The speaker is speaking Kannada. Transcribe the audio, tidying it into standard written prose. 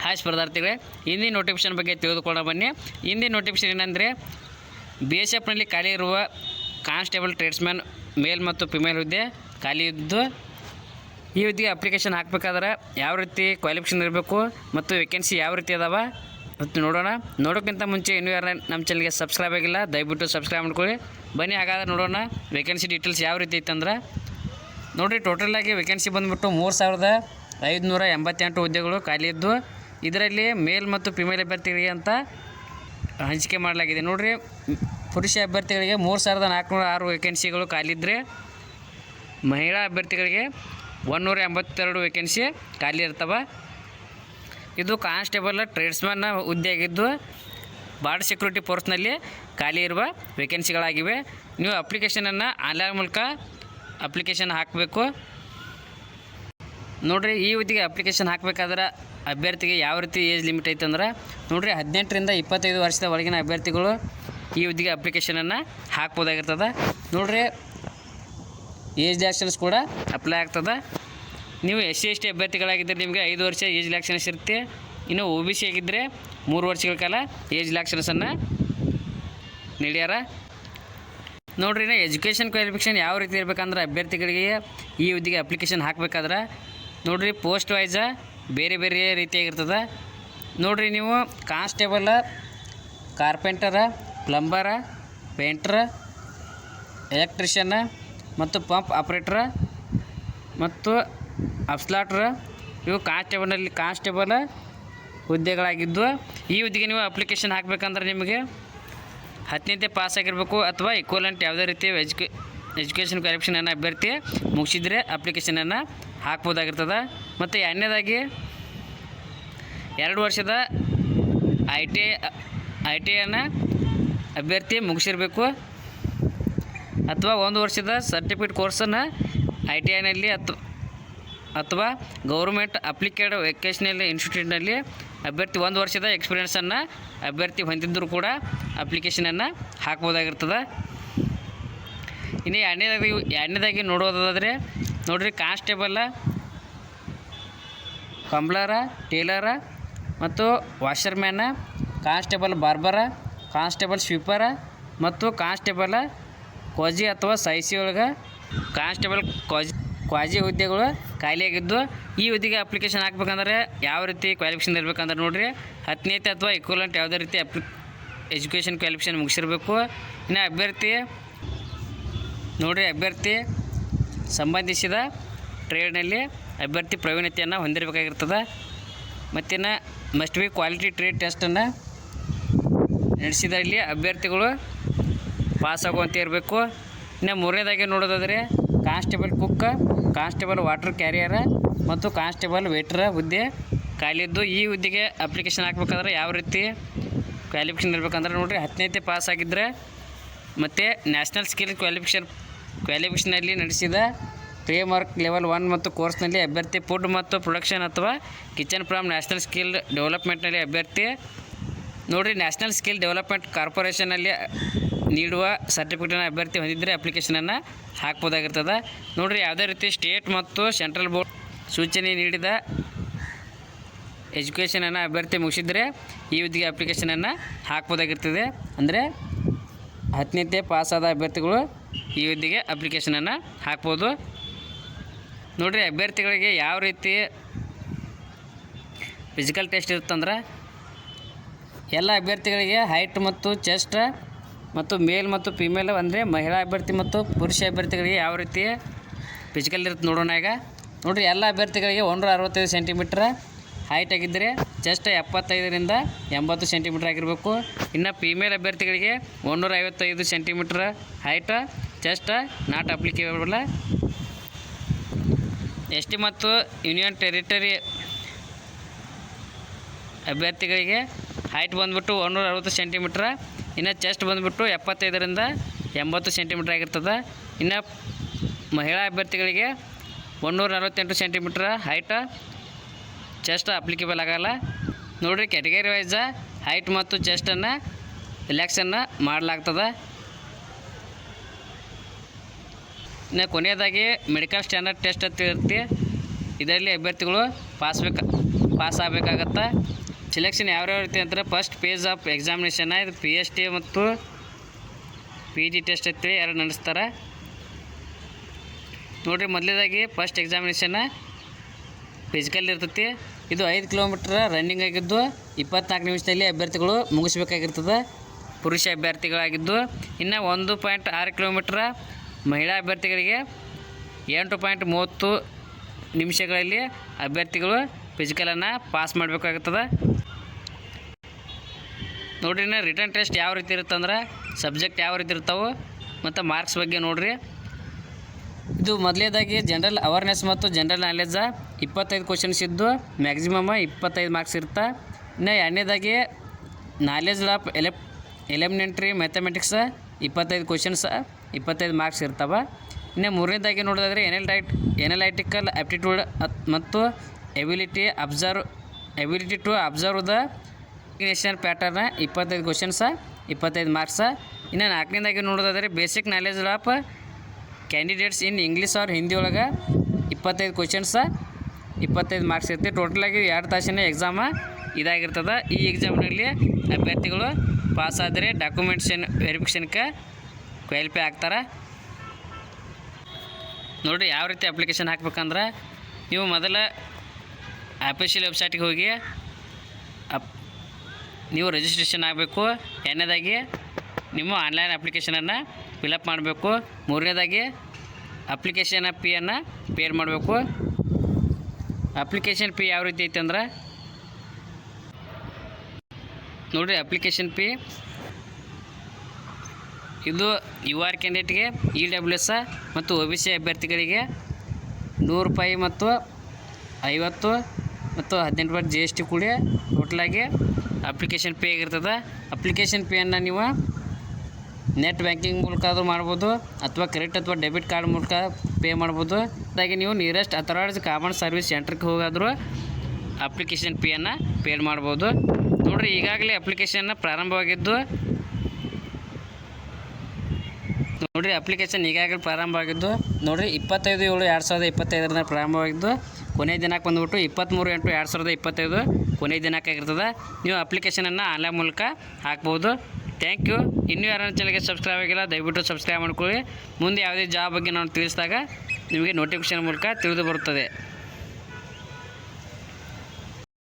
ಹಾಯ್ ಸ್ಪರ್ಧಾರ್ಥಿಗಳೇ, ಹಿಂದಿ ನೋಟಿಫಿಕೇಷನ್ ಬಗ್ಗೆ ತಿಳಿದುಕೊಳ್ಳ ಬನ್ನಿ. ಹಿಂದಿ ನೋಟಿಫಿಕೇಷನ್ ಏನಂದರೆ BSF ನಲ್ಲಿ ಖಾಲಿ ಇರುವ ಕಾನ್ಸ್ಟೇಬಲ್ ಟ್ರೇಡ್ಸ್ಮ್ಯಾನ್ ಮೇಲ್ ಮತ್ತು ಫಿಮೇಲ್ ಹುದ್ದೆ ಖಾಲಿ ಇದ್ದು, ಈ ಹುದ್ದೆಗೆ ಅಪ್ಲಿಕೇಶನ್ ಹಾಕಬೇಕಾದ್ರೆ ಯಾವ ರೀತಿ ಕ್ವಾಲಿಫಿಕೇಷನ್ ಇರಬೇಕು ಮತ್ತು ವೇಕೆನ್ಸಿ ಯಾವ ರೀತಿ ಅದಾವ ಮತ್ತು ನೋಡೋಣ. ನೋಡೋಕ್ಕಿಂತ ಮುಂಚೆ ಇನ್ನೂ ಯಾರು ನಮ್ಮ ಚಾನಲ್ಗೆ ಸಬ್ಸ್ಕ್ರೈಬ್ ಆಗಿಲ್ಲ ದಯವಿಟ್ಟು ಸಬ್ಸ್ಕ್ರೈಬ್ ಮಾಡ್ಕೊಳ್ಳಿ. ಬನ್ನಿ ಹಾಗಾದ್ರೆ ನೋಡೋಣ ವೇಕೆನ್ಸಿ ಡೀಟೇಲ್ಸ್ ಯಾವ ರೀತಿ ಐತಂದ್ರೆ ನೋಡಿರಿ. ಟೋಟಲಾಗಿ ವೇಕೆನ್ಸಿ ಬಂದುಬಿಟ್ಟು 3588 ಹುದ್ದೆಗಳು ಖಾಲಿ ಇದ್ದು, ಇದರಲ್ಲಿ ಮೇಲ್ ಮತ್ತು ಫಿಮೇಲ್ ಅಭ್ಯರ್ಥಿಗಳಿಗೆ ಅಂತ ಹಂಚಿಕೆ ಮಾಡಲಾಗಿದೆ. ನೋಡಿರಿ, ಪುರುಷ ಅಭ್ಯರ್ಥಿಗಳಿಗೆ 3406 ವೇಕೆನ್ಸಿಗಳು ಖಾಲಿದ್ದರೆ, ಮಹಿಳಾ ಅಭ್ಯರ್ಥಿಗಳಿಗೆ 182 ವೇಕೆನ್ಸಿ ಖಾಲಿ ಇರ್ತವೆ. ಇದು ಕಾನ್ಸ್ಟೇಬಲ್ ಟ್ರೇಡ್ಸ್ಮನ್ ಹುದ್ದೆಯಾಗಿದ್ದು ಬಾರ್ಡರ್ ಸೆಕ್ಯೂರಿಟಿ ಫೋರ್ಸ್ನಲ್ಲಿ ಖಾಲಿ ಇರುವ ವೇಕೆನ್ಸಿಗಳಾಗಿವೆ. ನೀವು ಅಪ್ಲಿಕೇಶನನ್ನು ಆನ್ಲೈನ್ ಮೂಲಕ ಅಪ್ಲಿಕೇಶನ್ ಹಾಕಬೇಕು. ನೋಡಿರಿ, ಈ ಹುದ್ದೆಗೆ ಅಪ್ಲಿಕೇಶನ್ ಹಾಕಬೇಕಾದ್ರೆ ಅಭ್ಯರ್ಥಿಗೆ ಯಾವ ರೀತಿ ಏಜ್ ಲಿಮಿಟ್ ಐತೆ ಅಂದ್ರೆ ನೋಡಿರಿ, 18ರಿಂದ 25 ವರ್ಷದ ಒಳಗಿನ ಅಭ್ಯರ್ಥಿಗಳು ಈ ಹುದ್ದೆಗೆ ಅಪ್ಲಿಕೇಶನನ್ನು ಹಾಕ್ಬೋದಾಗಿರ್ತದೆ. ನೋಡಿರಿ, ಏಜ್ ರಿಲ್ಯಾಕ್ಷನ್ಸ್ ಕೂಡ ಅಪ್ಲೈ ಆಗ್ತದೆ. ನೀವು SC/ST ಅಭ್ಯರ್ಥಿಗಳಾಗಿದ್ದರೆ ನಿಮಗೆ 5 ವರ್ಷ ಏಜ್ ರಿಲ್ಯಾಕ್ಷನ್ಸ್ ಇರುತ್ತೆ. ಇನ್ನು OBC ಆಗಿದ್ದರೆ 3 ವರ್ಷಗಳ ಕಾಲ ಏಜ್ ರಿಲ್ಯಾಕ್ಷನ್ಸನ್ನು ನೀಡ್ಯಾರ. ನೋಡಿರಿ, ಎಜುಕೇಷನ್ ಕ್ವಾಲಿಫಿಕೇಷನ್ ಯಾವ ರೀತಿ ಇರಬೇಕಂದ್ರೆ ಅಭ್ಯರ್ಥಿಗಳಿಗೆ ಈ ಹುದ್ದೆಗೆ ಅಪ್ಲಿಕೇಶನ್ ಹಾಕಬೇಕಾದ್ರೆ ನೋಡಿರಿ, ಪೋಸ್ಟ್ ವೈಸ ಬೇರೆ ಬೇರೆ ರೀತಿಯಾಗಿರ್ತದೆ. ನೋಡಿರಿ, ನೀವು ಕಾನ್ಸ್ಟೇಬಲ್, ಕಾರ್ಪೆಂಟರ, ಪ್ಲಂಬರ, ಪೇಂಟ್ರ, ಎಲೆಕ್ಟ್ರಿಷಿಯನ್ನ ಮತ್ತು ಪಂಪ್ ಆಪ್ರೇಟ್ರ ಮತ್ತು ಅಪ್ಸ್ಲಾಟ್ರ ಇವು ಕಾನ್ಸ್ಟೇಬಲ್ ಹುದ್ದೆಗಳಾಗಿದ್ದು, ಈ ಹುದ್ದೆಗೆ ನೀವು ಅಪ್ಲಿಕೇಶನ್ ಹಾಕಬೇಕಂದ್ರೆ ನಿಮಗೆ 10ನೇ ಪಾಸ್ ಆಗಿರಬೇಕು ಅಥವಾ ಇಕ್ವಲೆಂಟ್ ಯಾವುದೇ ರೀತಿಯ ಎಜುಕೇಷನ್ ಕ್ವಾಲಿಫಿಕೇಷನನ್ನು ಅಭ್ಯರ್ಥಿ ಮುಗಿಸಿದರೆ ಅಪ್ಲಿಕೇಶನನ್ನು ಹಾಕ್ಬೋದಾಗಿರ್ತದೆ. ಮತ್ತು ಎರಡನೇದಾಗಿ 2 ವರ್ಷದ ITIಯನ್ನು ಅಭ್ಯರ್ಥಿ ಮುಗಿಸಿರಬೇಕು ಅಥವಾ 1 ವರ್ಷದ ಸರ್ಟಿಫಿಕೇಟ್ ಕೋರ್ಸನ್ನು ITIನಲ್ಲಿ ಅಥವಾ ಗೌರ್ಮೆಂಟ್ ಅಪ್ಲಿಕೇಡ್ ವೊಕೇಶನಲ್ ಇನ್ಸ್ಟಿಟ್ಯೂಟ್ನಲ್ಲಿ ಅಭ್ಯರ್ಥಿ 1 ವರ್ಷದ ಎಕ್ಸ್ಪೀರಿಯೆನ್ಸನ್ನು ಅಭ್ಯರ್ಥಿ ಹೊಂದಿದ್ದರೂ ಕೂಡ ಅಪ್ಲಿಕೇಶನನ್ನು ಹಾಕ್ಬೋದಾಗಿರ್ತದೆ. ಇನ್ನು ಎರಡನೇದಾಗಿ ನೋಡೋದಾದರೆ ನೋಡಿರಿ, ಕಾನ್ಸ್ಟೇಬಲ್, ಕಂಬ್ಲರ, ಟೇಲರ ಮತ್ತು ವಾಷರ್ಮ್ಯಾನ, ಕಾನ್ಸ್ಟೇಬಲ್ ಬಾರ್ಬರ, ಕಾನ್ಸ್ಟೇಬಲ್ ಸ್ವೀಪರ ಮತ್ತು ಕಾನ್ಸ್ಟೇಬಲ್ ಕ್ವಾಜಿ ಅಥವಾ ಸೈಸಿ ಒಳಗೆ ಕಾನ್ಸ್ಟೇಬಲ್ ಕ್ವಾಜಿ ಹುದ್ದೆಗಳು ಖಾಲಿಯಾಗಿದ್ದು, ಈ ಹುದ್ದೆಗೆ ಅಪ್ಲಿಕೇಶನ್ ಹಾಕ್ಬೇಕಂದ್ರೆ ಯಾವ ರೀತಿ ಕ್ವಾಲಿಫಿಕೇಷನ್ ಇರಬೇಕಂದ್ರೆ ನೋಡಿರಿ, 10ನೇ ಅಥವಾ ಇಕ್ವಲೆಂಟ್ ಯಾವುದೇ ರೀತಿ ಎಜುಕೇಷನ್ ಕ್ವಾಲಿಫಿಕೇಷನ್ ಮುಗಿಸಿರಬೇಕು. ಇನ್ನು ಅಭ್ಯರ್ಥಿ ಸಂಬಂಧಿಸಿದ ಟ್ರೇಡ್ನಲ್ಲಿ ಅಭ್ಯರ್ಥಿ ಪ್ರವೀಣತೆಯನ್ನು ಹೊಂದಿರಬೇಕಾಗಿರ್ತದೆ. ಮತ್ತಿನ್ನು ಮಸ್ಟ್ ಬಿ ಕ್ವಾಲಿಟಿ ಟ್ರೇಡ್ ಟೆಸ್ಟನ್ನು ನಡೆಸಿದಲ್ಲಿ ಅಭ್ಯರ್ಥಿಗಳು ಪಾಸ್ ಆಗುವಂತೆ ಇರಬೇಕು. ಇನ್ನು 3ನೇದಾಗಿ ನೋಡೋದಾದರೆ ಕಾನ್ಸ್ಟೇಬಲ್ ಕುಕ್, ಕಾನ್ಸ್ಟೇಬಲ್ ವಾಟರ್ ಕ್ಯಾರಿಯರ ಮತ್ತು ಕಾನ್ಸ್ಟೇಬಲ್ ವೇಟರ ಹುದ್ದೆ ಖಾಲಿದ್ದು, ಈ ಹುದ್ದೆಗೆ ಅಪ್ಲಿಕೇಶನ್ ಹಾಕಬೇಕಾದ್ರೆ ಯಾವ ರೀತಿ ಕ್ವಾಲಿಫಿಕೇಷನ್ ಇರಬೇಕಂದ್ರೆ ನೋಡಿರಿ, 10ನೇ ಪಾಸ್ ಆಗಿದ್ದರೆ ಮತ್ತು ನ್ಯಾಷನಲ್ ಸ್ಕಿಲ್ ಕ್ವಾಲಿಫಿಕೇಷನಲ್ಲಿ ನಡೆಸಿದ ಫ್ರೇಮ್ವರ್ಕ್ ಲೆವೆಲ್ 1 ಮತ್ತು ಕೋರ್ಸ್ನಲ್ಲಿ ಅಭ್ಯರ್ಥಿ ಫುಡ್ ಮತ್ತು ಪ್ರೊಡಕ್ಷನ್ ಅಥವಾ ಕಿಚನ್ ಫ್ರಮ್ ನ್ಯಾಷನಲ್ ಸ್ಕಿಲ್ ಡೆವಲಪ್ಮೆಂಟ್ನಲ್ಲಿ ಅಭ್ಯರ್ಥಿ ನೋಡಿರಿ, ನ್ಯಾಷನಲ್ ಸ್ಕಿಲ್ ಡೆವಲಪ್ಮೆಂಟ್ ಕಾರ್ಪೊರೇಷನಲ್ಲಿ ನೀಡುವ ಸರ್ಟಿಫಿಕೇಟನ್ನು ಅಭ್ಯರ್ಥಿ ಹೊಂದಿದ್ದರೆ ಅಪ್ಲಿಕೇಶನನ್ನು ಹಾಕ್ಬೋದಾಗಿರ್ತದೆ. ನೋಡಿರಿ, ಯಾವುದೇ ರೀತಿ ಸ್ಟೇಟ್ ಮತ್ತು ಸೆಂಟ್ರಲ್ ಬೋರ್ಡ್ ಸೂಚನೆ ನೀಡಿದ ಎಜುಕೇಷನನ್ನು ಅಭ್ಯರ್ಥಿ ಮುಗಿಸಿದರೆ ಈ ಹುದ್ದೆಗೆ ಅಪ್ಲಿಕೇಶನನ್ನು ಹಾಕ್ಬೋದಾಗಿರ್ತದೆ. ಅಂದರೆ 10ನೇ ಪಾಸಾದ ಅಭ್ಯರ್ಥಿಗಳು ಈ ಹುದ್ದೆಗೆ ಅಪ್ಲಿಕೇಶನನ್ನು ಹಾಕ್ಬೋದು. ನೋಡಿರಿ, ಅಭ್ಯರ್ಥಿಗಳಿಗೆ ಯಾವ ರೀತಿ ಫಿಸಿಕಲ್ ಟೆಸ್ಟ್ ಇರುತ್ತಂದ್ರೆ ಎಲ್ಲ ಅಭ್ಯರ್ಥಿಗಳಿಗೆ ಹೈಟ್ ಮತ್ತು ಚೆಸ್ಟ್ ಮತ್ತು ಮೇಲ್ ಮತ್ತು ಫಿಮೇಲ್ ಅಂದರೆ ಮಹಿಳಾ ಅಭ್ಯರ್ಥಿ ಮತ್ತು ಪುರುಷ ಅಭ್ಯರ್ಥಿಗಳಿಗೆ ಯಾವ ರೀತಿ ಫಿಸಿಕಲ್ ಇರುತ್ತೆ ನೋಡೋಣ. ಈಗ ನೋಡಿರಿ, ಎಲ್ಲ ಅಭ್ಯರ್ಥಿಗಳಿಗೆ 165 ಸೆಂಟಿಮೀಟ್ರ್ ಹೈಟ್ ಆಗಿದ್ದರೆ ಚೆಸ್ಟ್ 75ರಿಂದ 80 ಸೆಂಟಿಮೀಟ್ರ್ ಆಗಿರಬೇಕು. ಇನ್ನು ಫಿಮೇಲ್ ಅಭ್ಯರ್ಥಿಗಳಿಗೆ 155 centimetre height, chest not applicable. ST ಮತ್ತು ಯೂನಿಯನ್ ಟೆರಿಟರಿ ಅಭ್ಯರ್ಥಿಗಳಿಗೆ ಹೈಟ್ ಬಂದುಬಿಟ್ಟು 160 ಸೆಂಟಿಮೀಟ್ರ್, ಇನ್ನು ಚೆಸ್ಟ್ ಬಂದುಬಿಟ್ಟು 75ರಿಂದ 80 ಸೆಂಟಿಮೀಟ್ರ್ ಆಗಿರ್ತದೆ. ಇನ್ನು ಮಹಿಳಾ ಅಭ್ಯರ್ಥಿಗಳಿಗೆ 148 ಸೆಂಟಿಮೀಟ್ರ್ ಹೈಟ್, ಚೆಸ್ಟ್ ಅಪ್ಲಿಕೇಬಲ್ ಆಗೋಲ್ಲ. ನೋಡಿರಿ, ಕ್ಯಾಟಗರಿ ವೈಸ ಹೈಟ್ ಮತ್ತು ಚೆಸ್ಟನ್ನು ರಿಲ್ಯಾಕ್ಸನ್ನು ಮಾಡಲಾಗ್ತದೆ. ಇನ್ನು ಕೊನೆಯದಾಗಿ ಮೆಡಿಕಲ್ ಸ್ಟ್ಯಾಂಡರ್ಡ್ ಟೆಸ್ಟ್ ಅಂತ ಇರುತ್ತೆ. ಇದರಲ್ಲಿ ಅಭ್ಯರ್ಥಿಗಳು ಪಾಸ್ ಆಗಬೇಕಾಗತ್ತೆ. ಸೆಲೆಕ್ಷನ್ ಯಾವ್ಯಾವ ರೀತಿ ಅಂತಾರೆ, ಫಸ್ಟ್ ಪೇಜ್ ಆಫ್ ಎಕ್ಸಾಮಿನೇಷನ್ ಇದು PST ಮತ್ತು PG ಟೆಸ್ಟ್ ಅಂತೇಳಿ ಎರಡು ನಡೆಸ್ತಾರೆ. ನೋಡಿರಿ, ಮೊದಲೇದಾಗಿ ಫಸ್ಟ್ ಎಕ್ಸಾಮಿನೇಷನ್ ಫಿಸಿಕಲ್ ಇರ್ತೈತಿ. ಇದು 5 ಕಿಲೋಮೀಟ್ರ್ ರನ್ನಿಂಗ್ ಆಗಿದ್ದು 24 ನಿಮಿಷದಲ್ಲಿ ಅಭ್ಯರ್ಥಿಗಳು ಮುಗಿಸ್ಬೇಕಾಗಿರ್ತದೆ, ಪುರುಷ ಅಭ್ಯರ್ಥಿಗಳಾಗಿದ್ದು. ಇನ್ನು 1.6 ಕಿಲೋಮೀಟ್ರ್ ಮಹಿಳಾ ಅಭ್ಯರ್ಥಿಗಳಿಗೆ 8.30 ನಿಮಿಷಗಳಲ್ಲಿ ಅಭ್ಯರ್ಥಿಗಳು ಫಿಸಿಕಲನ್ನು ಪಾಸ್ ಮಾಡಬೇಕಾಗುತ್ತದೆ. ನೋಡಿರಿ, ರಿಟರ್ನ್ ಟೆಸ್ಟ್ ಯಾವ ರೀತಿ ಇರುತ್ತೆ ಅಂದ್ರೆ ಸಬ್ಜೆಕ್ಟ್ ಯಾವ ರೀತಿ ಇರ್ತಾವೆ ಮತ್ತು ಮಾರ್ಕ್ಸ್ ಬಗ್ಗೆ ನೋಡಿರಿ. ಇದು ಮೊದಲೇದಾಗಿ ಜನರಲ್ ಅವೇರ್ನೆಸ್ ಮತ್ತು ಜನರಲ್ ನಾಲೆಡ್ಜ 25 ಕ್ವಶನ್ಸ್ ಇದ್ದು ಮ್ಯಾಕ್ಸಿಮಮ್ 25 ಮಾರ್ಕ್ಸ್ ಇರುತ್ತೆ. ಇನ್ನು ಎರಡನೇದಾಗಿ knowledge of elementary mathematics 25 questions 25 marks ಇರ್ತವೆ. ಇನ್ನು ಮೂರನೇದಾಗಿ ನೋಡೋದಾದರೆ ಎನಲೈಟಿಕಲ್ ಆಪ್ಟಿಟ್ಯೂಡ್ ಮತ್ತು ability to observe the recognition pattern 25 questions 25 marks. ಇನ್ನು ನಾಲ್ಕನೇದಾಗಿ ನೋಡೋದಾದರೆ basic knowledge of candidates in English or Hindi ಒಳಗೆ 25 ಕ್ವಶನ್ಸ್ 25 ಮಾರ್ಕ್ಸ್ ಇರುತ್ತೆ. ಟೋಟಲಾಗಿ 2 ತಾಸಿನ ಎಕ್ಸಾಮ ಇದಾಗಿರ್ತದೆ. ಈ ಎಕ್ಸಾಮ್ನಲ್ಲಿ ಅಭ್ಯರ್ಥಿಗಳು ಪಾಸ್ ಆದರೆ ಡಾಕ್ಯುಮೆಂಟ್ಸನ್ ವೆರಿಫಿಕೇಷನ್ಗೆ ಕ್ವಾಲಿಫೈ ಆಗ್ತಾರೆ. ನೋಡಿ, ಯಾವ ರೀತಿ ಅಪ್ಲಿಕೇಶನ್ ಹಾಕ್ಬೇಕಂದ್ರೆ ನೀವು ಮೊದಲ ಅಫಿಷಿಯಲ್ ವೆಬ್ಸೈಟಿಗೆ ಹೋಗಿ ನೀವು ರಿಜಿಸ್ಟ್ರೇಷನ್ ಆಗಬೇಕು. ಎರಡನೇದಾಗಿ ನಿಮ್ಮ ಆನ್ಲೈನ್ ಅಪ್ಲಿಕೇಶನನ್ನು ಫಿಲಪ್ ಮಾಡಬೇಕು. ಮೂರನೇದಾಗಿ ಅಪ್ಲಿಕೇಶನ್ ಫೀಯನ್ನು ಪೇ ಮಾಡಬೇಕು. ಅಪ್ಲಿಕೇಶನ್ ಫೀ ಯಾವ ರೀತಿ ಐತೆ ಅಂದ್ರೆ ನೋಡಿರಿ, ಅಪ್ಲಿಕೇಶನ್ ಫೀ ಇದು UR ಕ್ಯಾಂಡಿಡೇಟ್ಗೆ EWS ಮತ್ತು OBC ಅಭ್ಯರ್ಥಿಗಳಿಗೆ 100 ರೂಪಾಯಿ ಮತ್ತು 50 ಮತ್ತು 18% GST ಕೂಡಿ ಟೋಟಲಾಗಿ ಅಪ್ಲಿಕೇಶನ್ ಫೀ ಆಗಿರ್ತದೆ. ಅಪ್ಲಿಕೇಶನ್ ಫೀಯನ್ನು ನೀವು ನೆಟ್ ಬ್ಯಾಂಕಿಂಗ್ ಮೂಲಕ ಆದರೂ ಮಾಡ್ಬೋದು ಅಥವಾ ಕ್ರೆಡಿಟ್ ಅಥವಾ ಡೆಬಿಟ್ ಕಾರ್ಡ್ ಮೂಲಕ ಪೇ ಮಾಡ್ಬೋದು. ಅದಾಗಿ ನೀವು ನಿಯರೆಸ್ಟ್ ಅಥರೈಸ್ಡ್ ಕಾಮನ್ ಸರ್ವಿಸ್ ಸೆಂಟ್ರಿಗೆ ಹೋಗಾದರೂ ಅಪ್ಲಿಕೇಶನ್ ಫೀಯನ್ನು ಪೇ ಮಾಡ್ಬೋದು. ನೋಡಿರಿ, ಈಗಾಗಲೇ ಅಪ್ಲಿಕೇಶನ್ ಪ್ರಾರಂಭವಾಗಿದ್ದು ನೋಡಿರಿ 25/7/2025 ಪ್ರಾರಂಭವಾಗಿದ್ದು ಕೊನೆಯ ದಿನಾಂಕ ಬಂದುಬಿಟ್ಟು 23/8/2025 ಕೊನೆಯ ದಿನಾಂಕ ಆಗಿರ್ತದೆ. ನೀವು ಅಪ್ಲಿಕೇಶನನ್ನು ಆನ್ಲೈನ್ ಮೂಲಕ ಹಾಕ್ಬೋದು. Thank you. ಇನ್ನೂ ಯಾರು ಚಾನಲ್ಗೆ ಸಬ್ಸ್ಕ್ರೈಬ್ ಆಗಿಲ್ಲ, ದಯವಿಟ್ಟು ಸಬ್ಸ್ಕ್ರೈಬ್ ಮಾಡ್ಕೊಳ್ಳಿ. ಮುಂದೆ ಯಾವುದೇ ಜಾಬ್ ಬಗ್ಗೆ ನಾನು ತಿಳಿಸಿದಾಗ ನಿಮಗೆ ನೋಟಿಫಿಕೇಷನ್ ಮೂಲಕ ತಿಳಿದು ಬರುತ್ತದೆ.